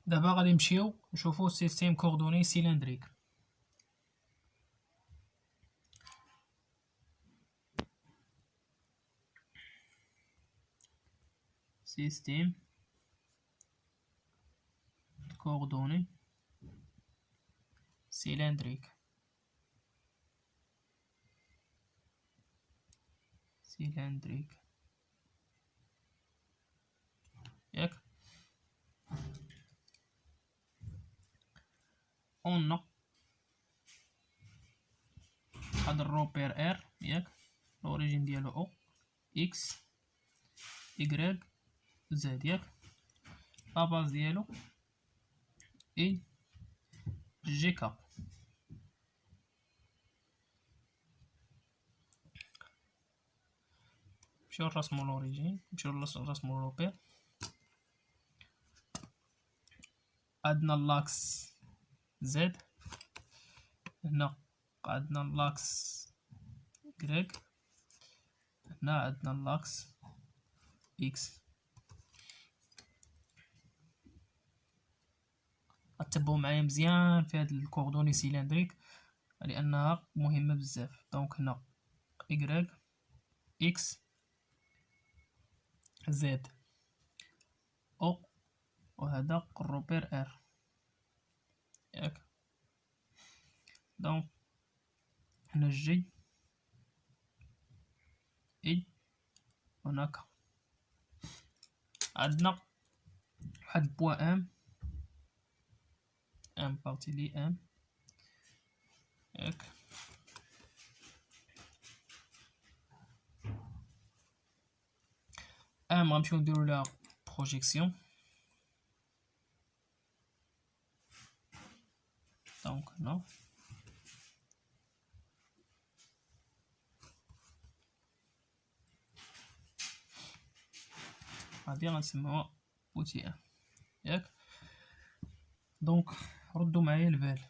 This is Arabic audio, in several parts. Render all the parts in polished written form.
دابا غادي نمشيو نشوفو سيستيم كوردوني سيلندريك. سيستيم كوردوني سيلندريك. ياك اون هاد الروبير ار، ياك لوريجين ديالو او اكس y زد، ياك لاباز ديالو اي جي كا. نمشيو نرسمو لوريجين، نمشيو نرسمو الروبير. عندنا اللاكس زد، هنا عندنا اللاكس y، هنا عندنا اللاكس x. غتبعو معايا مزيان في هاد الكوردوني سيلندريك لانها مهمه بزاف. دونك هنا y x z او، وهذا الروبير ار، ياك. دونك هنا جي اي، هناك عندنا واحد بوان ام بارتي لي ام، ياك. ام غنمشيو نديرو لها بروجيكسيون. دونك هنا هادي غنسموها بوتي ام، ياك. دونك ردوا معايا البال،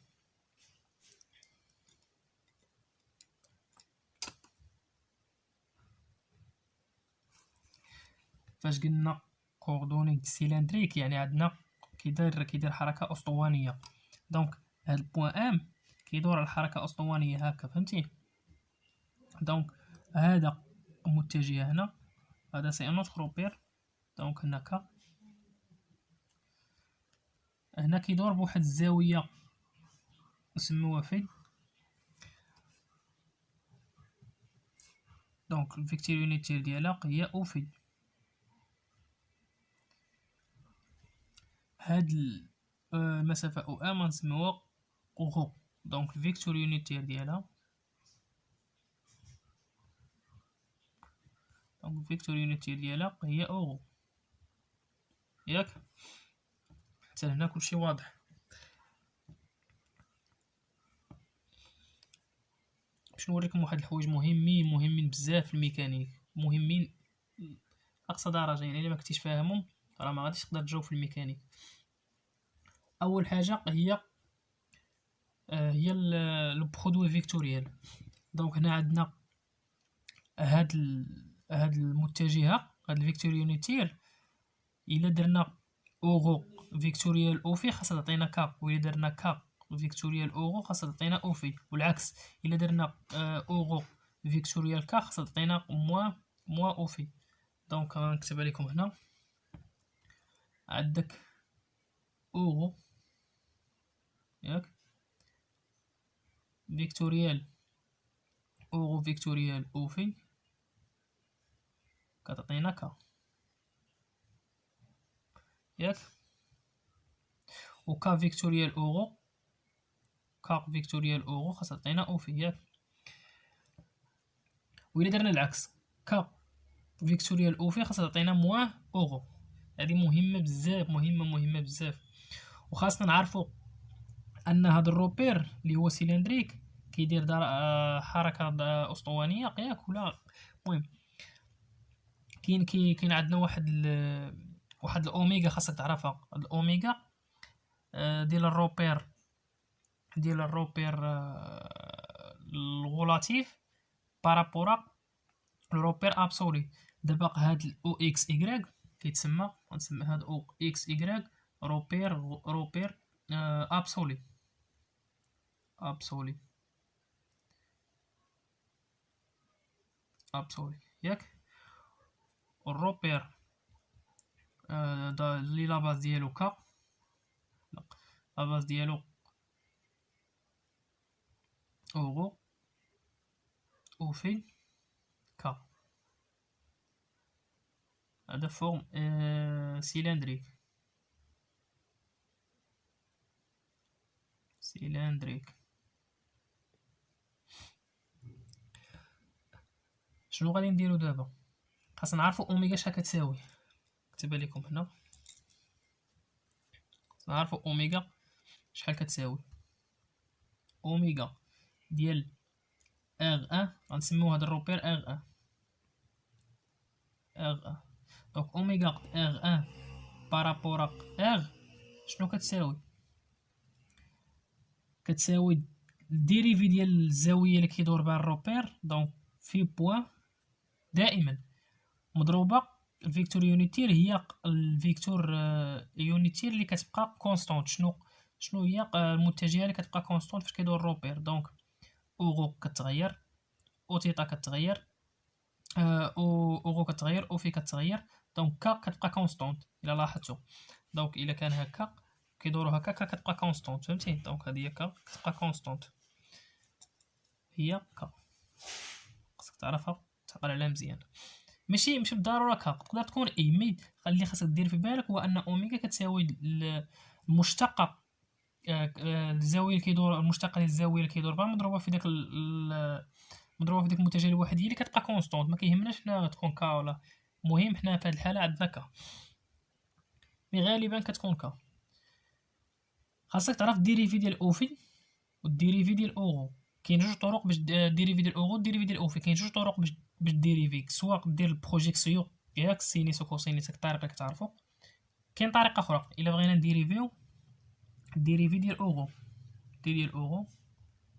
فاش قلنا كوردوني سيلندريك يعني عندنا كيدير حركه اسطوانيه. دونك هاد البوان ام كيدور على الحركه اسطوانيه هكا، فهمتي؟ دونك هذا متجه هنا، هذا سي ان اوتر روبير. دونك هناك هنا كيدور بواحد الزاويه نسموها في. دونك الفيكتور يونيتير ديالها هي او في. هاد المسافه او ام نسموها او. دونك الفيكتور يونيتير ديالها، دونك الفيكتور يونيتير ديالها هي او، ياك. حتى هنا كلشي واضح. باش نوريكم واحد الحوايج مهمين بزاف في الميكانيك، مهمين اقصى درجه. يعني الا ما كنتيش فاهمهم راه ما غاديش تقدر تجاوب في الميكانيك. اول حاجه هي لو برودوي فيكتوريال. دونك هنا عندنا هاد المتجهه، هاد الفيكتور يونيتير. الا درنا اوغو فيكتوريال او في خاصها تعطينا كا، و الا درنا كا فيكتوريال اوغو خاصها تعطينا او في، والعكس الا درنا اوغو فيكتوريال كا خاصها تعطينا موا او في. دونك غنكتبها لكم هنا. عندك اوغو، ياك، فيكتوريال اوغو فيكتوريال او في كتعطينا كا، ياك. و كا فيكتوريال اوغو، كا فيكتوريال اوغو خاصها تعطينا او في، ياك. و الا درنا العكس، كا فيكتوريال او في خاصها تعطينا موا اوغو. هذه مهمه بزاف، مهمه بزاف. وخاصنا نعرفوا ان هذا الروبير اللي هو سيلندريك كيدير حركه اسطوانيه، ياك ولا؟ المهم كاين عندنا واحد الاوميغا خاصك تعرفها. الاوميغا ديال الروبير الغولاتيف بارابورا الروبير ابسولي. دابا هاد الاو اكس y كيتسمى، غنسمي هاد او اكس y روبير ابسولي ابسولي ابسولي ياك. الروبير لي لاباز ديالو كا، لا لاباز ديالو اورو وفي كا. هذا فورم سيلندريك شنو غادي نديرو دابا؟ خاصنا نعرفو اوميغا شحال كتساوي. كتبها لكم هنا، خاصنا نعرفو اوميغا شحال كتساوي. اوميغا ديال ار ان غنسميو هاد الروبير ار ان. دونك اوميغا ار ان بارابور ار شنو كتساوي؟ كتساوي الديريفي ديال الزاويه اللي كيدور بها الروبير، دونك في بوان دائما مضروبه الفيكتور يونيتير هي الفيكتور يونيتير اللي كتبقى كونستانت. شنو هي المتجهه اللي كتبقى كونستانت فاش كيدور الروبير؟ دونك اورو كتغير، او تيتا كتغير، اورو كتغير، او في كتغير، دونك كا كتبقى كونستانت الا لاحظتوا. دونك الا كان هكا كيدوروا هكا كتبقى كونستانت، فهمتي؟ دونك هذه هي كا كتبقى كونستانت، هي كا. خاصك تعرفها تعقل عليها مزيان. ماشي بالضروره كا، تقدر تكون اي، مي اللي خاصك دير في بالك هو ان اوميغا كتساوي المشتقه الزاويه اللي كيدور، المشتقه ديال الزاويه اللي كيدور بها مضروبه في داك مضروبه في ديك المتجه الوحيديه اللي كتبقى كونستانت. ما كيهمناش حنا تكون كا ولا، المهم حنا في هذه الحاله عندنا كا، مي غالبا كتكون كا. خاصك تعرف الديريفي ديال اوفي والديريفي ديال اورو. كاين جوج طرق باش الديريفي ديال اورو والديريفي ديال اوفي. كاين جوج طرق باش ديريفي، سواء دير البروجيكسيون ياك سينيس وكوسينيس، الطريقه اللي كتعرفوا. كاين طريقه اخرى الا بغينا نديريفيو الديريفي ديال اورو، ديال اورو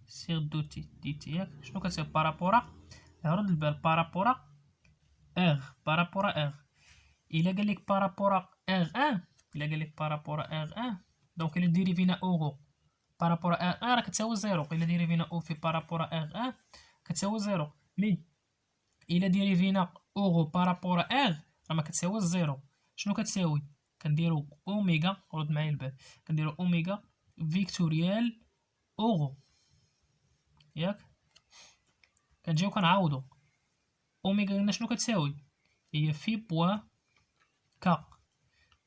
سيغ دو تي تي ياك. شنو كتساوي بارابورا؟ رد البال بارابورا ار، بارابورا ار. الا قال لك بارابورا ار ان، الا قال لك بارابورا ار ان، دونك الا ديريفينا اورو بارابورا ار ان راه كتساوي زيرو. الا ديريفينا او في بارابورا ار ان كتساوي زيرو، مي الا ديريفينا اورو بارابورا ار راه ما كتساوي زيرو. شنو كتساوي؟ كنديرو اوميغا، رد معايا البال، كنديرو اوميغا فيكتوريال اورو ياك. كنجيو كنعاودو اوميغا قلنا شنو كتساوي؟ هي في بوان كا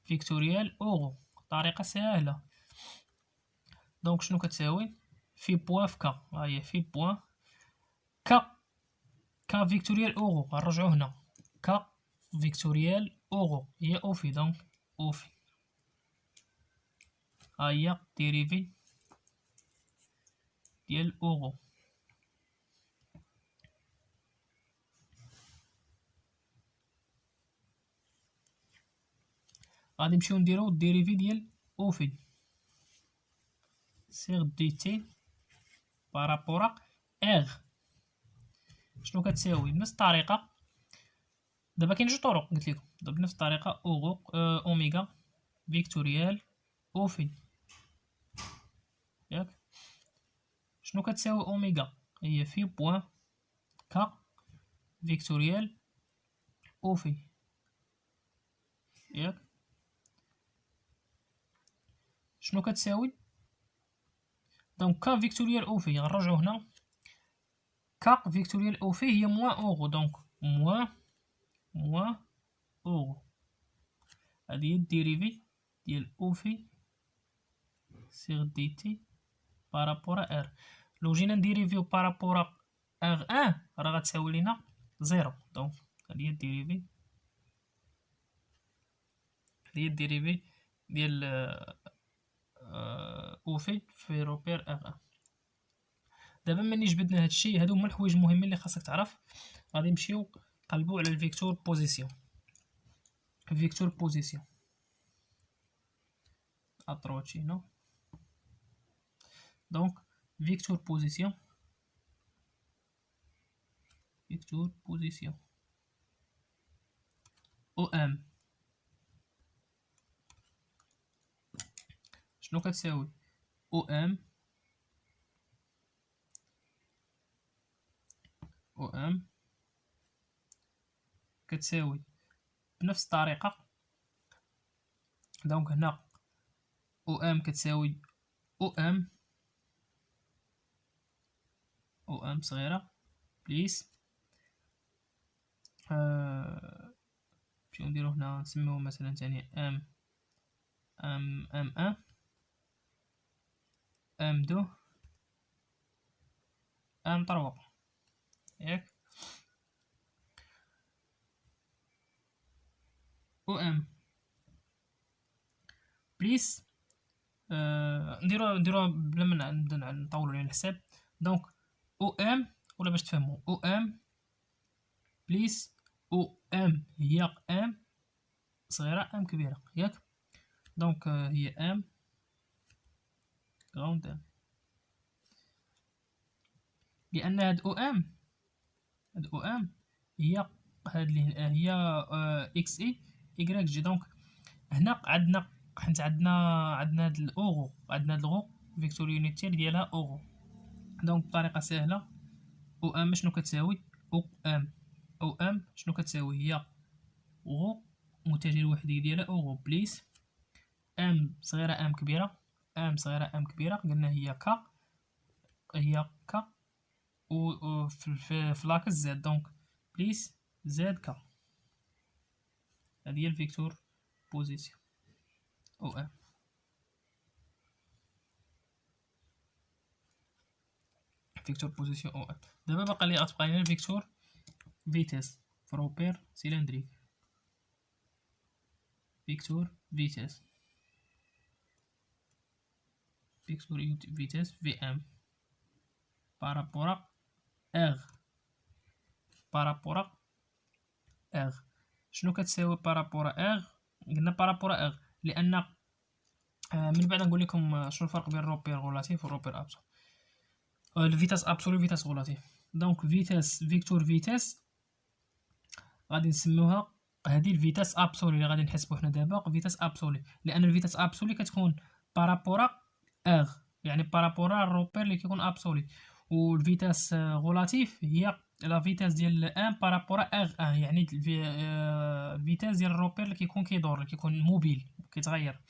فيكتوريال اورو. طريقه سهله. دونك شنو كتساوي؟ في بوان في كا، ها هي في بوان كا فيكتوريال اورو. غنرجعو هنا كا فيكتوريال اورو هي اوفي، دونك اوفي ها هي ديريفي ديال اورو. غادي نمشيو نديرو الديريفي ديال اوفي سيغ دي تي بارابورا ار. شنو كتساوي؟ بنفس الطريقه. دابا كاين جوج طرق قلت لكم، دابا بنفس الطريقه اورو اوميغا فيكتوريال اوفي ياك. شنو كتساوي اوميغا؟ هي في بوان كا فيكتوريال اوفي ياك. شنو كتساوي؟ دونك كا فيكتوريال اوفي غنرجعو هنا كا فيكتوريال اوفي هي موان اورو، دونك موان اورو. هادي هي الديريفي ديال اوفي سيغ دي تي بارابورا ار. لو جينا نديريفيو بارابورا ار ان راه غتساوي لينا زيرو. دونك هادي هي الديريفي، هادي هي الديريفي ديال اوفي في روبير ار ان. دابا ملي جبدنا هادشي، هادو هما الحوايج المهمين اللي خاصك تعرف. غادي نمشيو نقلبو على الفيكتور بوزيسيون. فيكتور بوزيسيون اتروتشينو. دونك فيكتور بوزيسيون او ام شنو كتساوي او ام كتساوي بنفس الطريقة. دونك هنا او ام كتساوي او ام صغيرة بليس نمشيو نديرو هنا نسميوه مثلا تاني ام ام دو ام طروا ياك او ام بليس نديرو بلا ما نبدا نطولو على الحساب. دونك او ام ولا باش تفهمو او ام بليس او ام هي ام صغيرة ام كبيرة ياك. دونك هي ام غراوند ام، لان هاد او ام هي هاد اللي هي اكس اي ايكغيك جي. دونك هنا عندنا حيت عندنا هاد الاوغو، عندنا هاد الغو فيكتور يونيتير ديالها اوغو. دونك بطريقة سهلة او ام شنو كتساوي او ام شنو كتساوي هي غو متجه الوحدي ديالها اوغو بليس ام صغيرة ام كبيرة قلنا هي كا و في لاكس زد. دونك بليس زد كا، هادي هي الفيكتور بوزيسيون او ام. فيكتور بوزيسيون او ام. دابا باقا لي غتبقى لينا الفيكتور فيتيس فروبير سيلندريك. فيكتور فيتيس في ام بارابورا اغ شنو كتساوي بارابورا اغ؟ قلنا بارابورا اغ لان من بعد نقول لكم شنو الفرق بين الروبير غولاتيف والروبير ابسولو. الفيتاس ابسولو فيتاس غولاتيف. دونك فيكتور فيتاس غادي نسميوها هذه الفيتاس ابسولي اللي غادي نحسبو حنا دابا فيتاس ابسولي، لان الفيتاس ابسولي كتكون بارابورا اغ يعني بارابورا الروبير اللي كيكون ابسولي. والفيتاس غولاتيف هي لا فيتاس ديال ان بارابورا اغ ان يعني الفيتاس ديال الروبير اللي كيكون كيدور اللي كيكون موبيل كيتغير.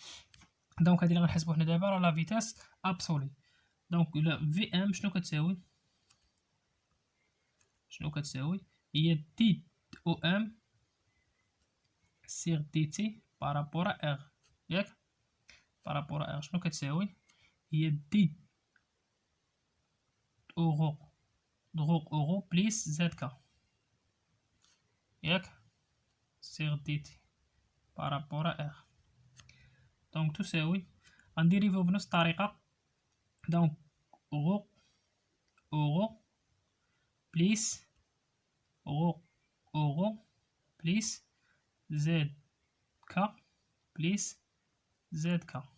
دونك هذه اللي غنحسبو حنا دابا راه لا فيتاس ابسولي. دونك في ام شنو كتساوي هي دي او ام سيغ دي تي بارابورا اغ ياك. بارابورا اغ شنو كتساوي هي دي اورو بليس زد كا ياك سيغ دي تي بارابورا اغ. دونك تساوي غنديريفيو بنفس الطريقة. دونك اورو بليس اورو بليس زد كا بليس زد كا.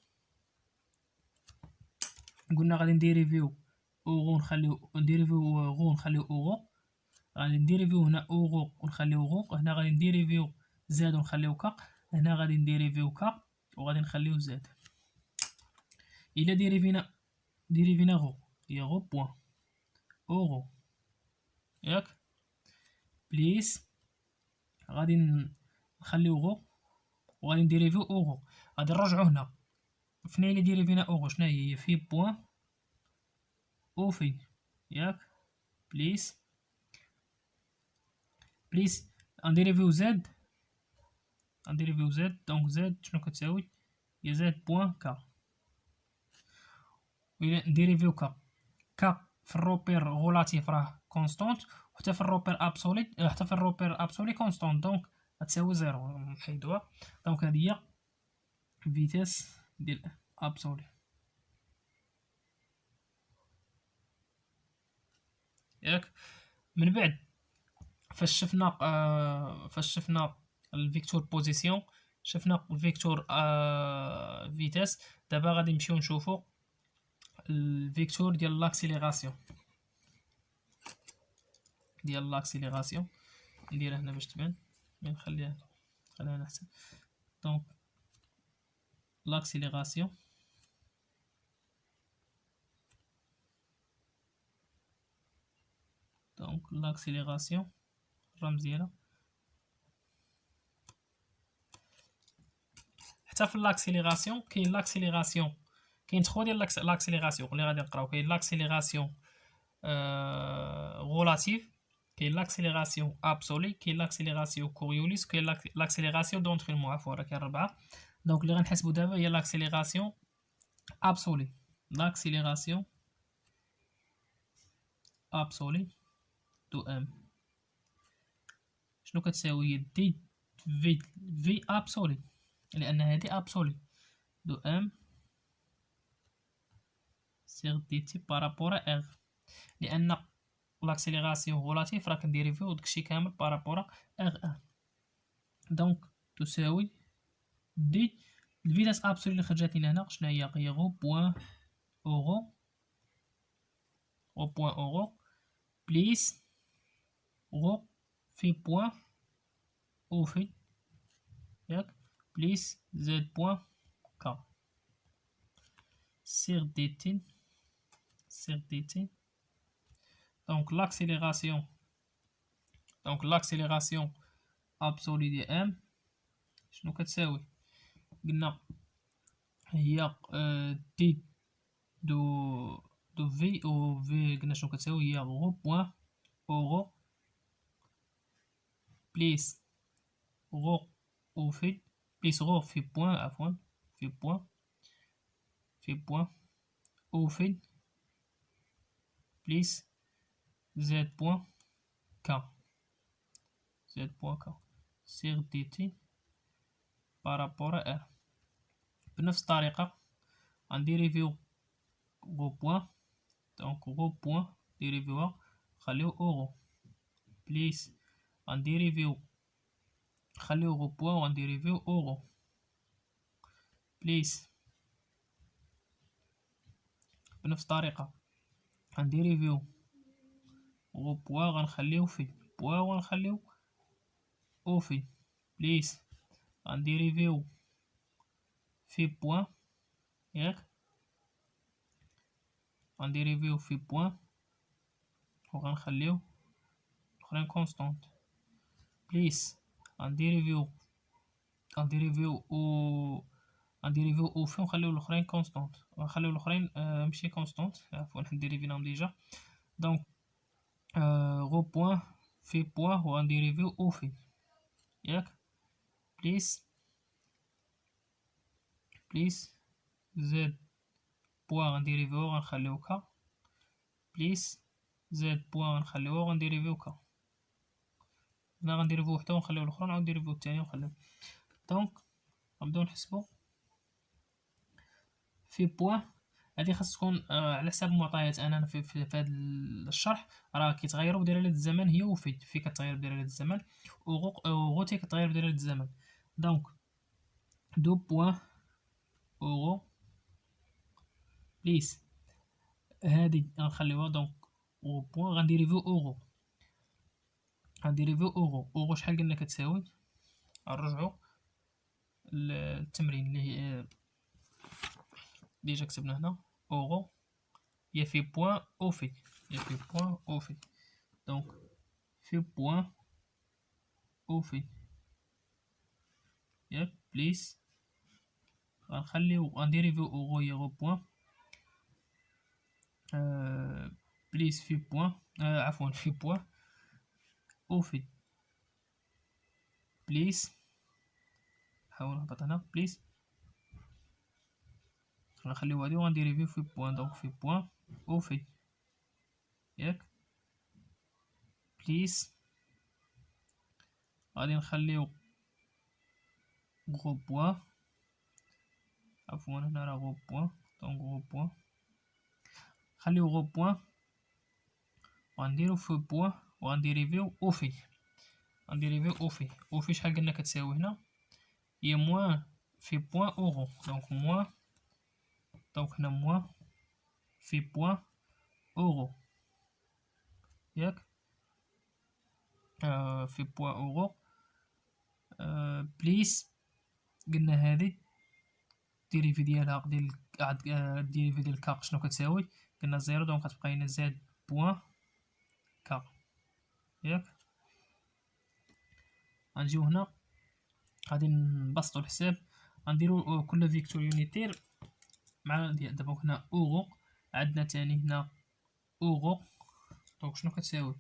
قلنا غادي نديريفيو اورو نخليو اورو، غادي نديريفيو هنا اورو ونخليو غو، هنا غادي نديريفيو زاد ونخليو كا، هنا غادي نديريفيو كا وغادي نخليو زاد. الا ديريفينا غو هي غو بوان اورو ياك بليس غادي نخليو غو وغادي نديريفيو اورو. غادي نرجعو هنا فين اللي ديريفينا اورو شنو هي في بوان او في ياك بليس غنديريفيو زد دونك زد شنو كتساوي هي زد بوان كا. وإلا نديريفيو كا في الروبير غولاتيف راه كونستونت، وحتى في الروبير ابسولي كونستونت. دونك غتساوي زيرو نحيدوها. دونك هادي هي فيتاس ديال ابسولي ياك. من بعد فاش شفنا الفيكتور بوزيسيون شفنا الفيكتور فيتاس. دابا غادي نمشيو نشوفو الفيكتور ديال لاكسيليراسيون نديرها هنا باش تبان، نخليها هنا احسن. دونك لاكسيليراسيون دونك لاكسيليراسيون الرمز ديالها. حتى في لاكسيليراسيون كاين لاكسيليراسيون، كاين 3 ديال لاكسيليراسيون اللي غادي نقراو. كاين لاكسيليراسيون غولاتيف، كاين لاكسيليراسيون ابسولي، كاين لاكسيليراسيون كوريوليس، كاين لاكسيليراسيون دونترينمون. عفوا راه كاين 4. دونك اللي غنحسبو دابا هي لاكسيليراسيون ابسولي. لاكسيليراسيون ابسولي دو ام شنو كتساوي؟ هي دي في ابسولي، لان هادي ابسولي دو ام سيغ دي تي بارابور ار، لان لاكسيليراسيون غولاتيف راه كنديريفيو داكشي كامل بارابور ار ان. دونك تساوي دي الفيتاس ابسولي اللي خرجت لنا هنا شنو هي؟ هي غو بوان اورو بليس غو في بوان او في ياك بليس زد بوان كا سيغ دي تي. دونك لاكسيليراسيون ابسولي دي ام شنو كتساوي؟ قلنا هي دي دو في او في. قلنا شنو كتساوي؟ هي غو بوان اورو بليس غو او في بليس غو في بوان، عفوا في بوان او في بليس زد بوان كا سيغ دي تي بارابور ار. بنفس الطريقة غنديريفيو غو بوان، دونك غو بوان ديريفيوها خليو اورو بليس غنديريفيو خليو غو بوان وغنديريفيو اورو بليس. بنفس الطريقة غنديريفيو غو بوان غنخليو في بوان وغنخليو او في بليس غنديريفيو في بوان ياك غنديريفيو في بوان وغنخليو الاخرين كونستانت بليس غنديريفيو او في ونخليو الاخرين كونستانت، غنخليو الاخرين ماشي كونستانت، عفوا حنا ديريفيناهم ديجا. دونك غو بوان في بوان وغنديريفيو او في ياك بليس زد بوان غنديريفيو غنخليو كا بليس زد بوان غنخليوها وغنديريفيو كا. هنا غنديريفيو وحده ونخليو الاخرى نعاود نديريفيو الثانيه ونخليو. دونك غنبداو نحسبو في بوان. هادي خاص تكون على حساب المعطيات. انا في هذا الشرح راه كيتغيروا بدلاله الزمن هي وفي كتغير بدلاله الزمن وغوتي كتغير بدلاله الزمن. دونك دو بوان اورو بليس هادي غنخليوها دونك او بوان غنديريفيو اورو شحال قلنا كتساوي؟ نرجعو للتمرين اللي هي ديجا كتبنا هنا اورو هي في بوان او في دونك في بوان او في ياك بليس غنديريفيو اورو هي غو بوان بليس في بوان عفوا في بوان او في بليس نحاول نهبط هنا بليس غنخليو هادي وغنديريفيو في بوان. دونك في بوان او في ياك بليس غادي نخليو غو بوان، عفوا هنا راه غو بوان. دونك غو بوان خليو غو بوان وغنديرو في بوان وغنديريفيو او في او في شحال قلنا كتساوي هنا؟ هي موان في بوان اورو. دونك موان دونك هنا موان في بوان اورو ياك في بوان اورو بليس قلنا هادي الديريفي ديالها الديريفي ديال كا شنو كتساوي؟ قلنا زيرو. دونك غتبقى لنا زاد بوان كا ياك. غنجيو هنا غادي نبسطو الحساب، غنديرو كل فيكتور يونيتير مع دابا هنا اورو، عندنا تاني هنا اورو. دونك شنو كتساوي؟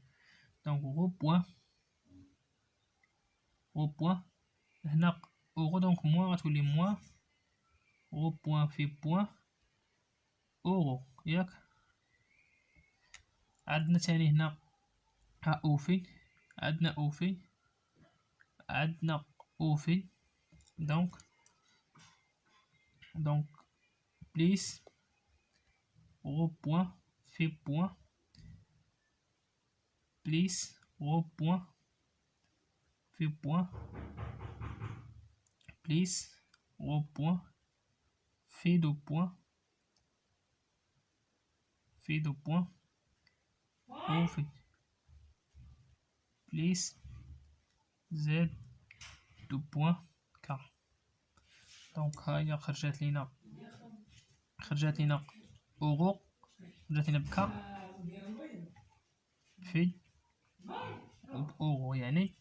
دونك غو بوان هنا اورو، دونك موان غتولي موان غو بوان في بوان اورو ياك. عندنا تاني هنا اوفي، عندنا اوفي، عندنا اوفي. دونك بليس غو بوان في بوان بليس غو بوان في بوان بليس غو بوان في دو بوان في دو بوان اوفي بليس زد دو بوان كا. دونك هاهي خرجات لينا اورو، خرجات لينا بكا في اورو يعني.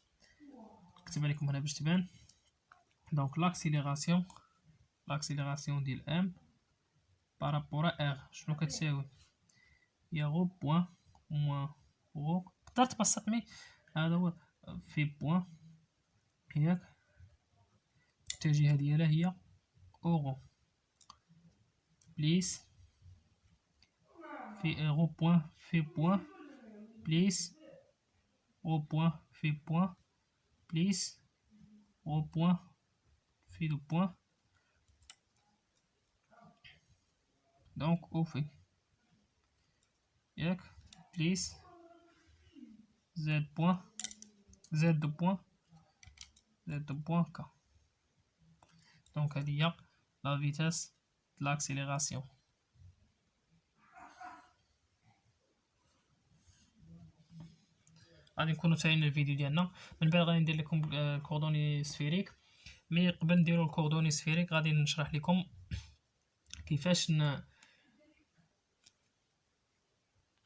نكتبها لكم هنا باش تبان. دونك لاكسيليراسيون ديال ام بارابور ا شنو كتساوي؟ هي غو بوان موان غو، تقدر تبسط مي هذا هو في بوان ياك. الاتجاه ديالها هي اورو بليس في غو بوان في بوان بليس غو بوان في بوان بليس غو بوان في دو بوان. دونك اوفي ياك بليس زد بوان زد دو بوان كا. دونك هادي هي لا فيتاس د لاكسيليراسيون. غادي نكونو انتهينا الفيديو ديالنا. من بعد غادي ندير لكم الكوردوني سفيريك، مي قبل نديرو الكوردوني سفيريك غادي نشرح لكم كيفاش